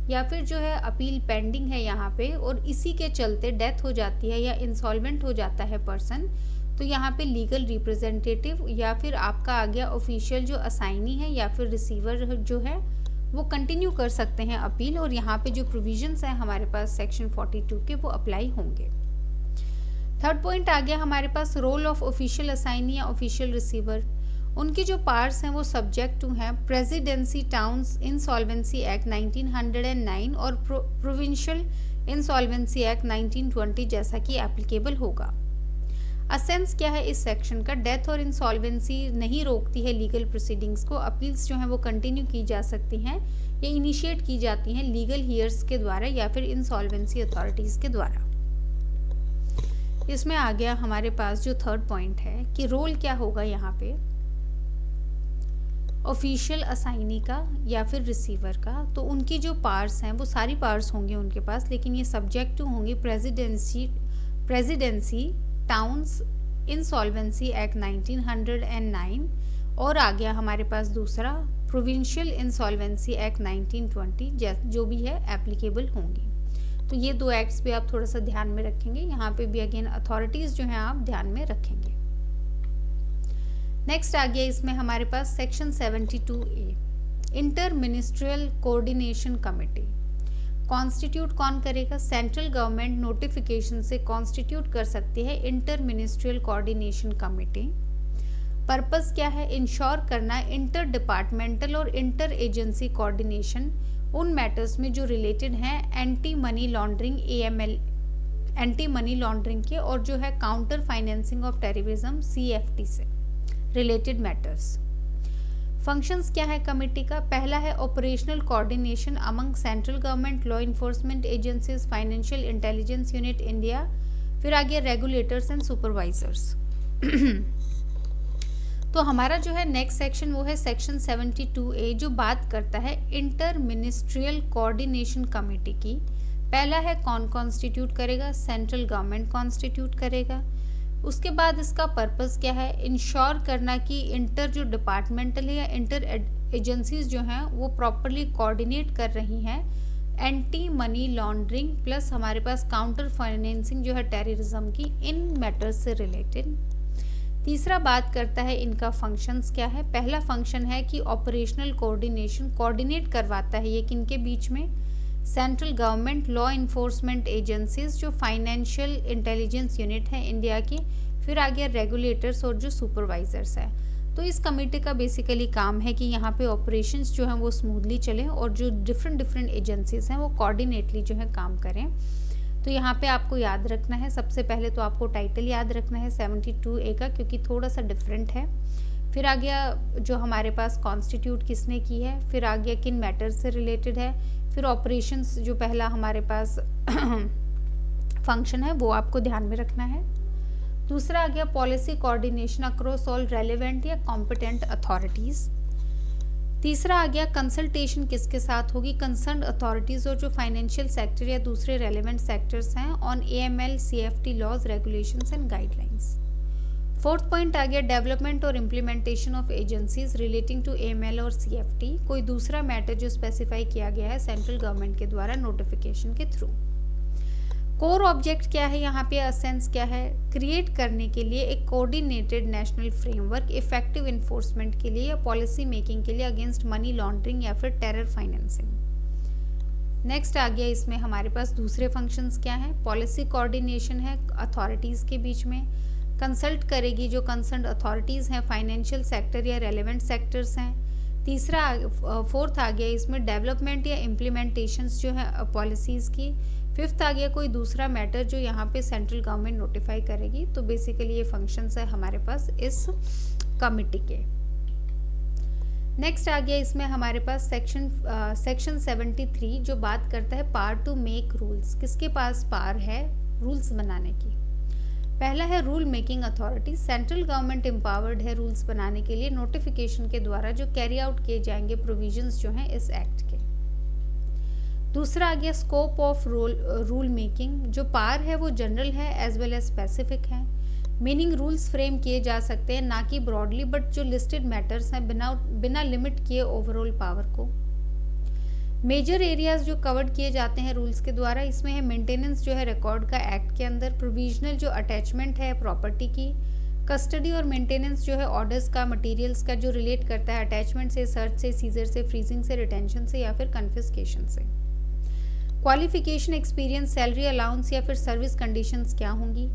या फिर जो है अपील पेंडिंग है यहाँ पे और इसी के चलते डेथ हो जाती है या इंसॉल्वेंट हो जाता है पर्सन, तो यहाँ पे लीगल रिप्रेजेंटेटिव या फिर आपका आ गया ऑफिशियल जो असाइनी है या फिर रिसीवर जो है वो कंटिन्यू कर सकते हैं अपील और यहाँ पे जो प्रोविजंस हैं हमारे पास सेक्शन 42 के वो अप्लाई होंगे। थर्ड पॉइंट आ गया हमारे पास रोल ऑफ ऑफिशियल असाइनी या ऑफिशियल रिसीवर। उनकी जो पार्ट्स हैं वो सब्जेक्ट टू हैं प्रेसिडेंसी टाउन्स इंसॉल्वेंसी एक्ट 1909 और प्रोविंशियल इंसॉल्वेंसी एक्ट 1920 जैसा कि एप्लीकेबल होगा। असेंस क्या है इस सेक्शन का, डेथ और इंसॉल्वेंसी नहीं रोकती है लीगल प्रोसीडिंग्स को, अपील्स जो हैं वो कंटिन्यू की जा सकती हैं या इनिशिएट की जाती हैं लीगल हियर्स के द्वारा या फिर इंसॉल्वेंसी अथॉरिटीज़ के द्वारा। इसमें आ गया हमारे पास जो थर्ड पॉइंट है कि रोल क्या होगा यहाँ पे। ऑफिशियल असाइनी का या फिर रिसीवर का, तो उनकी जो पावर्स हैं वो सारी पावर्स होंगी उनके पास, लेकिन ये सब्जेक्ट टू होंगी प्रेसिडेंसी टाउन्स इंसॉल्वेंसी एक्ट 1909, और आ गया हमारे पास दूसरा प्रोविंशियल इंसॉल्वेंसी एक्ट 1920, जो भी है एप्लीकेबल होंगी। तो ये दो एक्ट्स भी आप थोड़ा सा ध्यान में रखेंगे, यहाँ पे भी अगेन अथॉरिटीज़ जो हैं आप ध्यान में रखेंगे। नेक्स्ट आ गया इसमें हमारे पास section 72A, inter ministerial coordination committee. Constitute कौन करेगा? सेंट्रल गवर्नमेंट नोटिफिकेशन से कॉन्स्टिट्यूट कर सकती है inter ministerial coordination committee. Purpose क्या है? इंश्योर करना इंटर डिपार्टमेंटल और इंटर एजेंसी कोऑर्डिनेशन उन मैटर्स में जो रिलेटेड हैं anti money laundering AML, anti money laundering के, और जो है counter financing of terrorism CFT से रिलेटेड मैटर्स। फंक्शंस क्या है कमेटी का? पहला है operational coordination among central government law enforcement agencies, financial intelligence unit India, फिर आ गया रेगुलेटर्स एंड सुपरवाइजर्स। तो हमारा जो है नेक्स्ट सेक्शन वो है सेक्शन 72A, जो बात करता है इंटर मिनिस्ट्रियल कोऑर्डिनेशन कमेटी की। पहला है कौन कॉन्स्टिट्यूट करेगा? सेंट्रल गवर्नमेंट कॉन्स्टिट्यूट करेगा। उसके बाद इसका पर्पस क्या है? इंश्योर करना कि इंटर जो डिपार्टमेंटल है या इंटर एजेंसीज जो हैं वो प्रॉपरली कोऑर्डिनेट कर रही हैं एंटी मनी लॉन्ड्रिंग प्लस हमारे पास काउंटर फाइनेंसिंग जो है टेररिज्म की, इन मैटर्स से रिलेटेड। तीसरा बात करता है इनका फंक्शंस क्या है। पहला फंक्शन है कि ऑपरेशनल कोऑर्डिनेशन, कोऑर्डिनेट करवाता है ये किनके बीच में? Central government law enforcement agencies, जो फाइनेंशियल इंटेलिजेंस यूनिट है इंडिया की, फिर आ गया रेगुलेटर्स और जो सुपरवाइजर्स है। तो इस कमेटी का बेसिकली काम है कि यहाँ पे ऑपरेशंस जो हैं वो स्मूथली चलें और जो डिफरेंट एजेंसीज हैं वो कोऑर्डिनेटली जो है काम करें। तो यहाँ पे आपको याद रखना है, सबसे पहले तो आपको टाइटल याद रखना है 72A का, क्योंकि थोड़ा सा डिफरेंट है। फिर आ गया जो हमारे पास कॉन्स्टिट्यूट किसने की है, फिर आ गया किन मैटर्स से रिलेटेड है, फिर ऑपरेशंस जो पहला हमारे पास फंक्शन है वो आपको ध्यान में रखना है। दूसरा आ गया policy coordination across all relevant या कॉम्पिटेंट अथॉरिटीज़। तीसरा आ गया कंसल्टेशन किसके साथ होगी? कंसर्न अथॉरिटीज़ और जो फाइनेंशियल सेक्टर या दूसरे रेलेवेंट सेक्टर्स हैं on AML CFT laws, regulations and guidelines. Fourth point आ गया डेवलपमेंट और implementation of agencies relating to AML और CFT, कोई दूसरा मैटर जो स्पेसिफाई किया गया है सेंट्रल गवर्नमेंट के द्वारा नोटिफिकेशन के थ्रू। कोर ऑब्जेक्ट क्या है यहाँ पे? असेंस क्या है? क्रिएट करने के लिए एक coordinated national framework effective enforcement के लिए या पॉलिसी मेकिंग के लिए अगेंस्ट मनी लॉन्ड्रिंग या फिर टेरर फाइनेंसिंग। नेक्स्ट आ गया इसमें हमारे पास दूसरे फंक्शंस क्या हैं? पॉलिसी कोऑर्डिनेशन है अथॉरिटीज़ के बीच में, कंसल्ट करेगी जो कंसर्न अथॉरिटीज़ हैं, फाइनेंशियल सेक्टर या रेलेवेंट सेक्टर्स हैं। तीसरा फोर्थ आ गया इसमें डेवलपमेंट या इम्प्लीमेंटेशंस जो है पॉलिसीज़ की। फिफ्थ आ गया कोई दूसरा मैटर जो यहाँ पे सेंट्रल गवर्नमेंट नोटिफाई करेगी। तो बेसिकली ये फंक्शंस है हमारे पास इस कमिटी के। नेक्स्ट आ गया इसमें हमारे पास सेक्शन 73 जो बात करता है पावर टू मेक रूल्स। किसके पास पावर है रूल्स बनाने की? पहला है rule making authority, central government empowered है रूल्स बनाने के लिए नोटिफिकेशन के द्वारा जो कैरी आउट किए जाएंगे प्रोविजंस जो हैं इस एक्ट के। दूसरा आ गया स्कोप ऑफ रूल मेकिंग, जो पावर है वो जनरल है एज वेल एज स्पेसिफिक है, मीनिंग रूल्स फ्रेम किए जा सकते हैं ना कि ब्रॉडली, बट जो लिस्टेड मैटर्स हैं बिना लिमिट किए ओवरऑल पावर को। मेजर एरियाज जो कवर्ड किए जाते हैं रूल्स के द्वारा, इसमें है मेंटेनेंस जो है रिकॉर्ड का एक्ट के अंदर, प्रोविजनल जो अटैचमेंट है प्रॉपर्टी की, कस्टडी और मेंटेनेंस जो है ऑर्डर्स का, मटेरियल्स का जो रिलेट करता है अटैचमेंट से, सर्च से, सीजर से, फ्रीजिंग से, रिटेंशन से या फिर कन्फिस्केशन से। क्वालिफिकेशन, एक्सपीरियंस, सैलरी अलाउंस या फिर सर्विस कंडीशंस क्या होंगी।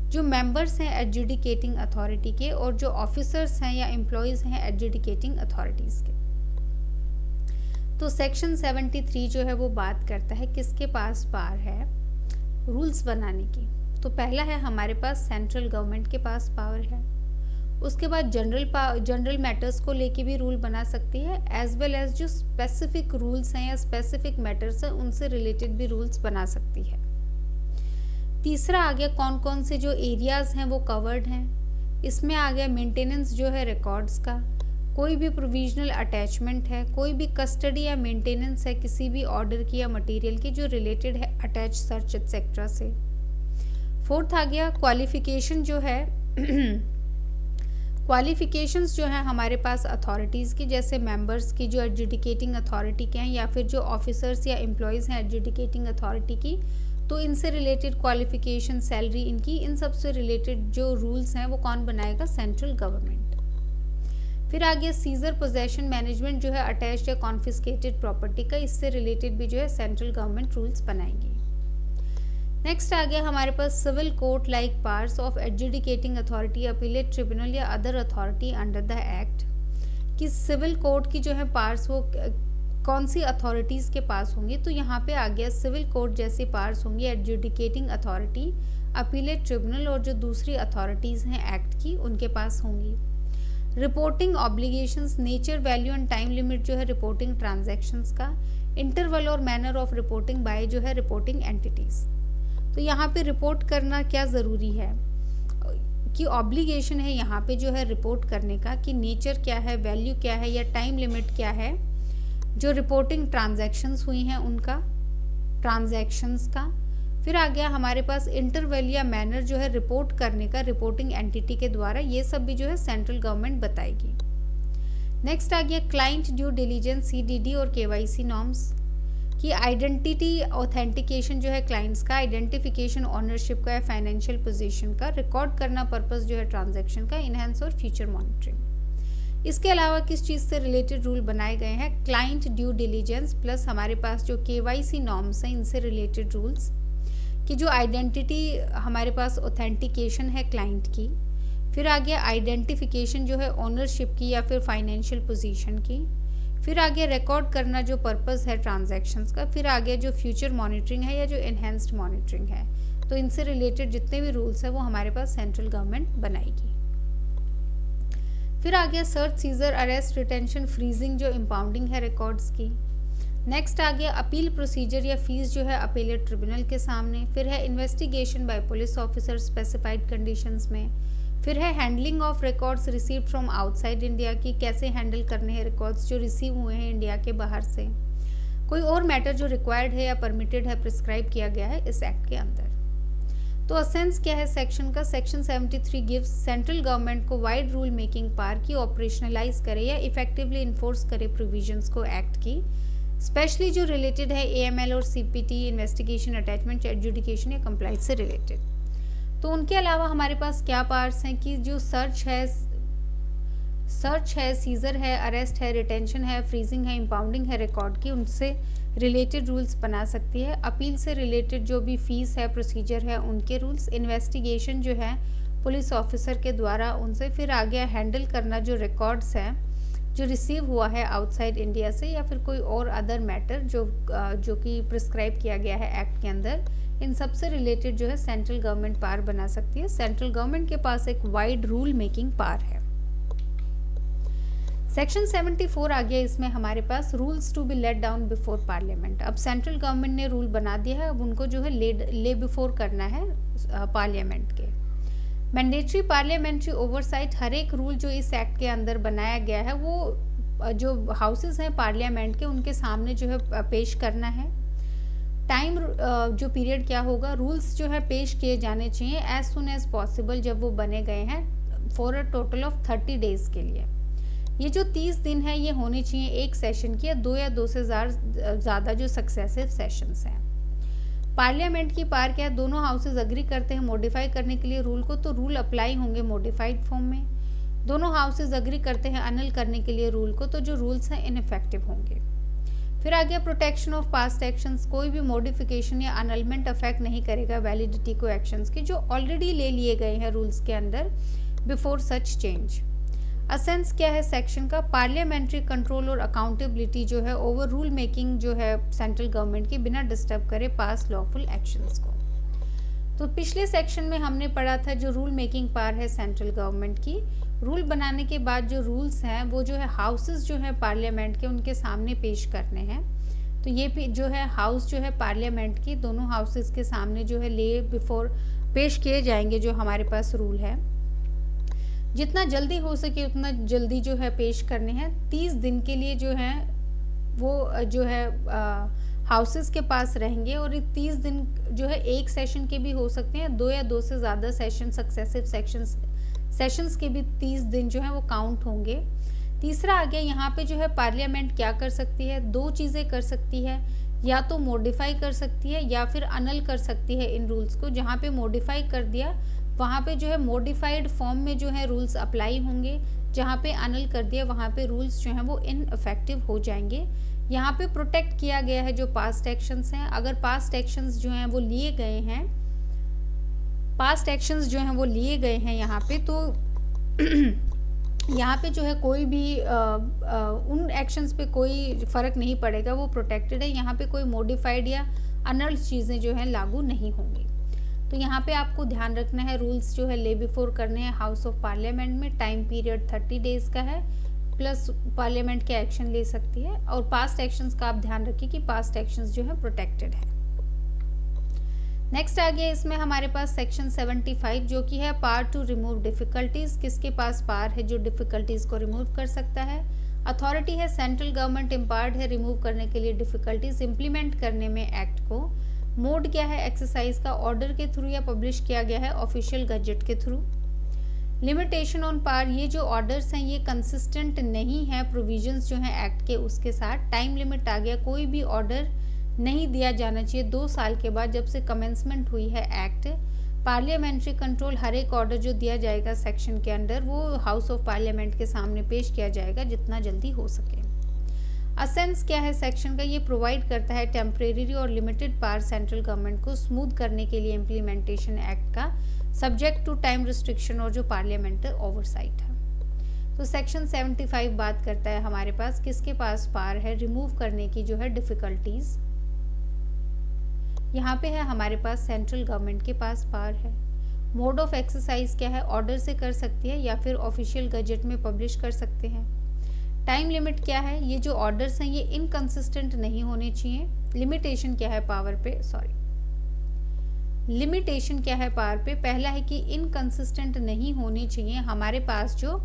जो मेंबर्स हैं एडजुडिकेटिंग अथॉरिटी के और जो ऑफिसर्स हैं या एम्प्लॉयज़ हैं एडजुडिकेटिंग अथॉरिटीज़ के। तो सेक्शन 73 जो है वो बात करता है किसके पास पावर है रूल्स बनाने की। तो पहला है हमारे पास सेंट्रल गवर्नमेंट के पास पावर है। उसके बाद जनरल मैटर्स को लेके भी रूल बना सकती है, एज वेल एज जो स्पेसिफिक रूल्स हैं या स्पेसिफिक मैटर्स हैं उनसे रिलेटेड भी रूल्स बना सकती है। तीसरा आ गया कौन कौन से जो एरियाज हैं वो कवर्ड हैं। इसमें आ गया मेंटेनेंस जो है रिकॉर्ड्स का, कोई भी प्रोविजनल अटैचमेंट है, कोई भी कस्टडी या मेंटेनेंस है किसी भी ऑर्डर की या मटेरियल की जो रिलेटेड है अटैच सर्च एटसेट्रा से। फोर्थ आ गया क्वालिफिकेशन जो है क्वालिफिकेशंस जो है हमारे पास अथॉरिटीज़ की, जैसे मेंबर्स की जो एडजुडिकेटिंग अथॉरिटी के हैं या फिर जो ऑफिसर्स या एम्प्लॉयज़ हैं एडजुडिकेटिंग अथॉरिटी की, तो इनसे रिलेटेड क्वालिफिकेशन, सैलरी इनकी, इन सब से रिलेटेड जो रूल्स हैं वो कौन बनाएगा? Central government. फिर आ गया सीजर पोजेशन मैनेजमेंट जो है अटैच्ड या कॉन्फिस्केटेड प्रॉपर्टी का, इससे रिलेटेड भी जो है सेंट्रल गवर्नमेंट रूल्स बनाएगी। नेक्स्ट आ गया हमारे पास civil court like powers of adjudicating authority, appellate tribunal या other authority under the act, कि सिविल कोर्ट की जो है पावर्स वो कौन सी अथॉरिटीज़ के पास होंगी, तो यहाँ पे आ गया सिविल कोर्ट जैसी पावर्स होंगी एडजुडिकेटिंग अथॉरिटी, अपीलेट ट्रिब्यूनल और जो दूसरी अथॉरिटीज़ हैं एक्ट की उनके पास होंगी। Reporting obligations, nature, value and time limit जो है रिपोर्टिंग ट्रांजैक्शंस का, इंटरवल और मैनर ऑफ रिपोर्टिंग बाय जो है रिपोर्टिंग एंटिटीज़। तो यहाँ पे रिपोर्ट करना क्या ज़रूरी है कि ऑब्लिगेशन है यहाँ पे जो है रिपोर्ट करने का, कि नेचर क्या है, वैल्यू क्या है या टाइम लिमिट क्या है, जो रिपोर्टिंग ट्रांजैक्शंस हुई हैं उनका, ट्रांजैक्शंस का। फिर आ गया हमारे पास इंटरवल या मैनर जो है रिपोर्ट करने का रिपोर्टिंग एंटिटी के द्वारा, ये सब भी जो है सेंट्रल गवर्नमेंट बताएगी। नेक्स्ट आ गया क्लाइंट ड्यू डिलीजेंस, CDD और KYC नॉर्म्स, कि आइडेंटिटी ऑथेंटिकेशन जो है क्लाइंट्स का, आइडेंटिफिकेशन ऑनरशिप का या फाइनेंशियल पोजीशन का, रिकॉर्ड करना पर्पस जो है ट्रांजैक्शन का, इनहेंस और फ्यूचर मॉनिटरिंग। इसके अलावा किस चीज़ से रिलेटेड रूल बनाए गए हैं? क्लाइंट ड्यू डिलीजेंस प्लस हमारे पास जो KYC नॉर्म्स हैं इनसे रिलेटेड रूल्स, कि जो आइडेंटिटी हमारे पास ऑथेंटिकेशन है क्लाइंट की, फिर आ गया आइडेंटिफिकेशन जो है ओनरशिप की या फिर फाइनेंशियल पोजीशन की, फिर आ गया रिकॉर्ड करना जो पर्पस है ट्रांजैक्शंस का, फिर आ गया जो फ्यूचर मॉनिटरिंग है या जो एनहेंस्ड मॉनिटरिंग है। तो इनसे रिलेटेड जितने भी रूल्स हैं वो हमारे पास सेंट्रल गवर्नमेंट बनाएगी। फिर आ गया search, seizure, arrest, retention, freezing जो इम्पाउंडिंग है रिकॉर्ड्स की। नेक्स्ट आ गया अपील प्रोसीजर या फीस जो है अपीलेट ट्रिब्यूनल के सामने। फिर है investigation by police officer specified conditions में। फिर है handling of records received from outside India, की कैसे हैंडल करने हैं रिकॉर्ड्स जो रिसीव हुए हैं इंडिया के बाहर से। कोई और मैटर जो रिक्वायर्ड है या परमिटेड है, प्रिस्क्राइब किया गया है इस एक्ट के अंदर। तो असेंस क्या है सेक्शन का? सेक्शन 73 गिव्स सेंट्रल गवर्नमेंट को वाइड रूल मेकिंग पावर की ऑपरेशनलाइज करे या इफेक्टिवली इन्फोर्स करे प्रोविजंस को एक्ट की, स्पेशली जो रिलेटेड है AML और CPT, इन्वेस्टिगेशन, अटैचमेंट, एडजुडिकेशन या कंप्लाइंस से रिलेटेड। तो उनके अलावा हमारे पास क्या पावर्स हैं कि जो सर्च है, सीजर है, अरेस्ट है, रिटेंशन है, फ्रीजिंग है, इम्पाउंडिंग है रिकॉर्ड की, उनसे रिलेटेड रूल्स बना सकती है। अपील से रिलेटेड जो भी फीस है, प्रोसीजर है, उनके रूल्स। इन्वेस्टिगेशन जो है पुलिस ऑफिसर के द्वारा उनसे। फिर आ गया हैंडल करना जो रिकॉर्ड्स हैं जो रिसीव हुआ है आउटसाइड इंडिया से या फिर कोई और अदर मैटर जो कि प्रिस्क्राइब किया गया है एक्ट के अंदर, इन सब से रिलेटेड जो है सेंट्रल गवर्नमेंट पावर बना सकती है। सेंट्रल गवर्नमेंट के पास एक वाइड रूल मेकिंग पावर है। सेक्शन 74 आ गया, इसमें हमारे पास rules to be laid down before parliament. अब सेंट्रल गवर्नमेंट ने रूल बना दिया है, अब उनको जो है ले बिफोर करना है पार्लियामेंट के। मैंडेटरी पार्लियामेंट्री ओवरसाइट, हर एक रूल जो इस एक्ट के अंदर बनाया गया है वो जो हाउसेस हैं पार्लियामेंट के उनके सामने जो है पेश करना है। टाइम जो पीरियड क्या होगा, रूल्स जो है पेश किए जाने चाहिए एज सुन एज पॉसिबल जब वो बने गए हैं, for a total of 30 days के लिए। ये जो 30 दिन है ये होने चाहिए एक सेशन की, या दो से ज़्यादा जो सक्सेसिव सेशंस हैं। पार्लियामेंट की पावर क्या है, दोनों हाउसेज अग्री करते हैं मॉडिफाई करने के लिए रूल को, तो रूल अप्लाई होंगे मॉडिफाइड फॉर्म में। दोनों हाउसेज अग्री करते हैं अनल करने के लिए रूल को, तो जो रूल्स हैं इनइफेक्टिव होंगे। फिर आ गया प्रोटेक्शन ऑफ पास्ट एक्शंस, कोई भी मॉडिफिकेशन या अनलमेंट अफेक्ट नहीं करेगा वैलिडिटी को एक्शंस की जो ऑलरेडी ले लिए गए हैं रूल्स के अंदर बिफोर सच चेंज। असेंस क्या है सेक्शन का, पार्लियामेंट्री कंट्रोल और अकाउंटेबिलिटी जो है ओवर रूल मेकिंग जो है सेंट्रल गवर्नमेंट की बिना डिस्टर्ब करे पास लॉफुल एक्शंस को। तो पिछले सेक्शन में हमने पढ़ा था जो रूल मेकिंग पावर है सेंट्रल गवर्नमेंट की, रूल बनाने के बाद जो रूल्स हैं वो जो है हाउसेस जो है पार्लियामेंट के उनके सामने पेश करने हैं। तो ये जो है हाउस जो है पार्लियामेंट की दोनों हाउसेस के सामने जो है ले बिफोर पेश किए जाएंगे जो हमारे पास रूल है। जितना जल्दी हो सके उतना जल्दी जो है पेश करने हैं। 30 दिन के लिए जो है वो जो है हाउसेस के पास रहेंगे और ये 30 दिन जो है एक सेशन के भी हो सकते हैं, 2 या 2 से ज़्यादा सेशन सक्सेसिव सेशंस के भी 30 दिन जो है वो काउंट होंगे। तीसरा आ गया यहाँ पे जो है पार्लियामेंट क्या कर सकती है, 2 चीज़ें कर सकती है, या तो मॉडिफाई कर सकती है या फिर अनल कर सकती है इन रूल्स को। जहाँ पे मॉडिफाई कर दिया वहाँ पे जो है मॉडिफाइड फॉर्म में जो है रूल्स अप्लाई होंगे, जहाँ पे अनल कर दिया वहाँ पे रूल्स जो हैं वो इनइफेक्टिव हो जाएंगे। यहाँ पे प्रोटेक्ट किया गया है जो पास्ट एक्शंस हैं। अगर पास्ट एक्शंस जो हैं वो लिए गए हैं, यहाँ पे तो यहाँ पे जो है कोई भी उन एक्शंस पे कोई फ़र्क नहीं पड़ेगा, वो प्रोटेक्टेड है। यहाँ पे कोई मॉडिफाइड या अनल चीज़ें जो हैं लागू नहीं होंगी। तो यहाँ पे आपको ध्यान रखना है, रूल्स जो है ले बिफोर करने हैं हाउस ऑफ पार्लियामेंट में। टाइम पीरियड 30 डेज़ का है, प्लस पार्लियामेंट के एक्शन ले सकती है। और पास्ट एक्शंस का आप ध्यान रखिए कि पास्ट एक्शंस जो है प्रोटेक्टेड है। नेक्स्ट आ गया इसमें हमारे पास सेक्शन 75 जो कि है पावर टू रिमूव डिफ़िकल्टीज़। किसके पास पावर है जो डिफ़िकल्टीज़ को रिमूव कर सकता है? अथॉरिटी है सेंट्रल गवर्नमेंट एम्पावर्ड है रिमूव करने के लिए डिफ़िकल्टीज़ इम्प्लीमेंट करने में एक्ट को। मोड क्या है एक्सरसाइज का? ऑर्डर के थ्रू या पब्लिश किया गया है ऑफिशियल गजेट के थ्रू। लिमिटेशन ऑन पावर, ये जो ऑर्डर्स हैं ये कंसिस्टेंट नहीं है प्रोविजंस जो हैं एक्ट के उसके साथ। टाइम लिमिट आ गया, कोई भी ऑर्डर नहीं दिया जाना चाहिए 2 साल के बाद जब से कमेंसमेंट हुई है एक्ट। पार्लियामेंट्री कंट्रोल, हर एक ऑर्डर जो दिया जाएगा सेक्शन के अंडर वो हाउस ऑफ पार्लियामेंट के सामने पेश किया जाएगा जितना जल्दी हो सके। असेंस क्या है सेक्शन का? ये प्रोवाइड करता है टेम्परेरी और लिमिटेड पावर सेंट्रल गवर्नमेंट को स्मूथ करने के लिए इम्प्लीमेंटेशन एक्ट का, सब्जेक्ट टू टाइम रिस्ट्रिक्शन और जो पार्लियामेंट ओवरसाइट है। तो सेक्शन 75 बात करता है हमारे पास किसके पास पावर है रिमूव करने की जो है डिफ़िकल्टीज़। यहाँ पे है हमारे पास सेंट्रल गवर्नमेंट के पास पावर है। मोड ऑफ एक्सरसाइज क्या है? ऑर्डर से कर सकती है या फिर ऑफिशियल गजेट में पब्लिश कर सकते हैं। टाइम लिमिट क्या है? ये जो ऑर्डर्स हैं ये इनकंसिस्टेंट नहीं होने चाहिए। लिमिटेशन क्या है पावर पे? लिमिटेशन क्या है पावर पे? पहला है कि इनकंसिस्टेंट नहीं होनी चाहिए हमारे पास जो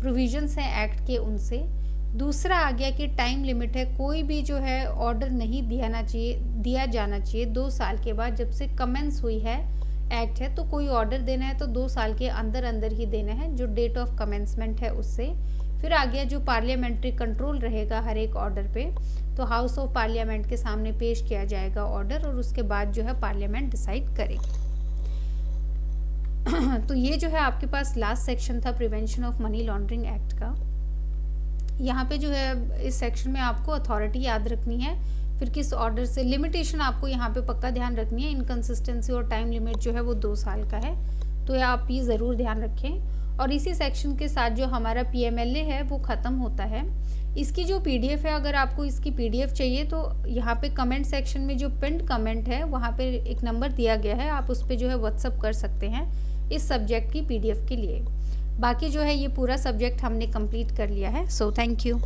प्रोविजंस हैं एक्ट के उनसे। दूसरा आ गया कि टाइम लिमिट है, कोई भी जो है ऑर्डर नहीं दिया जाना चाहिए 2 साल के बाद जब से कमेंस हुई है एक्ट है। तो कोई ऑर्डर देना है तो 2 साल के अंदर अंदर ही देना है जो डेट ऑफ कमेंसमेंट है उससे। फिर आ गया जो पार्लियामेंट्री कंट्रोल रहेगा हर एक ऑर्डर पे, तो हाउस ऑफ पार्लियामेंट के सामने पेश किया जाएगा ऑर्डर और उसके बाद जो है पार्लियामेंट डिसाइड करेगी। तो ये जो है आपके पास लास्ट सेक्शन था prevention of money laundering act का। यहाँ पे जो है इस सेक्शन में आपको अथॉरिटी याद रखनी है, फिर किस ऑर्डर से, लिमिटेशन आपको यहाँ पे पक्का ध्यान रखनी है। इनकंसिस्टेंसी और टाइम लिमिट जो है वो 2 साल का है, तो आप ये ज़रूर ध्यान रखें। और इसी सेक्शन के साथ जो हमारा PMLA है वो ख़त्म होता है। इसकी जो PDF है, अगर आपको इसकी PDF चाहिए तो यहाँ पे कमेंट सेक्शन में जो पिन्ड कमेंट है वहाँ पे एक नंबर दिया गया है, आप उस पर जो है व्हाट्सअप कर सकते हैं इस सब्जेक्ट की PDF के लिए। बाकी जो है ये पूरा सब्जेक्ट हमने कंप्लीट कर लिया है। So thank you.